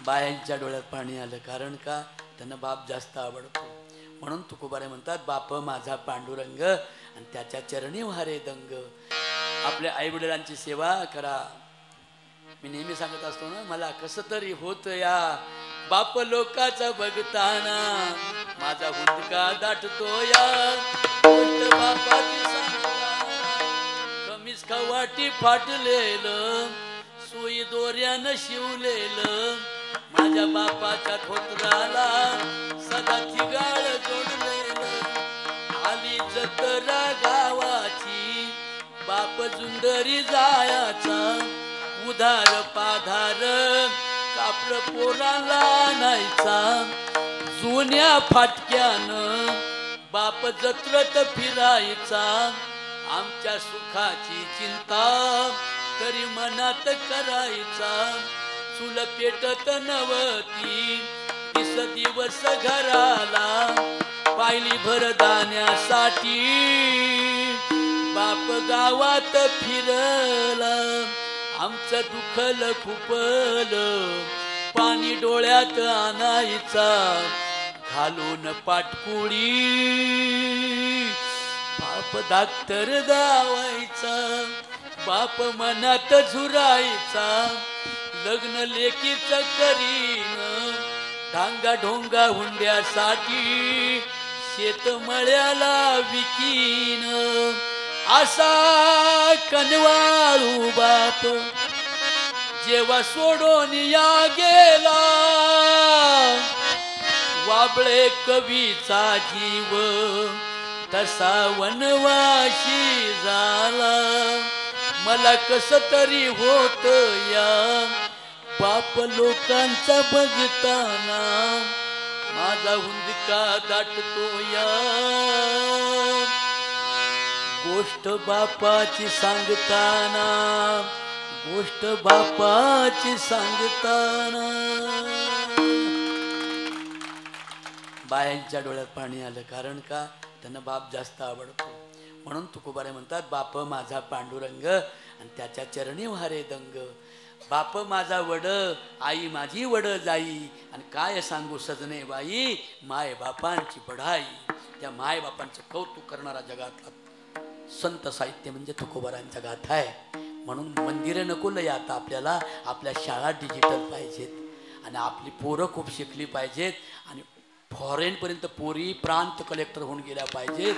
बायांच्या डोळ्यात पाणी आलं. कारण का? त्यांना बाप जास्त आवडतो. म्हणून तुकोबारे म्हणतात, बाप माझा पांडुरंग आणि त्याच्या चरणी व्हारे दंग. आपल्या आईवडिलांची सेवा करा. मी नेहमी सांगत असतो ना, मला कसं तरी होत या बाप लोकाचा बघताना, माझा हुंदका दाटतो या गोष्ट बापाची सांगताना. कमीच खवाटी फाटलेलं, सुई दोऱ्यानं शिवलेलं, माझ्या बापाच्या धोत्राला सदा थिगाळ जोडलेलं. आली जत्रा गावाची, बाप जुंदरी जायाचा, उधार पाधार कापड पोराला नाहीचा. जुन्या फाटक्यानं बाप जत्रत फिरायचा, आमच्या सुखाची चिंता तरी मनात करायचा. चूल पेटत नवती दिस दिवस घराला, पायली भरदाण्यासाठी बाप गावात फिरला. आमचं दुखल खुपलं, पाणी डोळ्यात आणायचा, घालून पाटकुळी बाप डाक्टर दावायचा. बाप मनात झुरायचा, लग्न लेकीच करीन, ढांगा ढोंगा हुंड्यासाठी शेतमळ्याला विकीन. असा कनवाळू बाप जेव्हा सोडून या गेला, वाबळे कवीचा जीव तसा वनवाशी झाला. मला कसं तरी होत या बाप लोकांचा बघताना, माझा हुंदका दाटतो या गोष्ट बापाची सांगताना, गोष्ट बापाची सांगताना. बायांच्या डोळ्यात पाणी आलं. कारण का? त्यांना बाप जास्त आवडतो. म्हणून तुकोबारे म्हणतात, बाप माझा पांडुरंग आणि त्याच्या चरणी व्हारे दंग. बाप माझा वड, आई माझी वड जाई, आणि काय सांगू सजने बाई, माय बापांची बढाई. त्या माय बापांचं कौतुक करणारा जगातला संत साहित्य म्हणजे तुकोबारांचा गाथा आहे. म्हणून मंदिरं नको लय आता आपल्याला, आपल्या शाळा डिजिटल पाहिजेत आणि आपली पोरं खूप शिकली पाहिजेत आणि फॉरेनपर्यंत पोरी प्रांत कलेक्टर होऊन गेल्या पाहिजेत.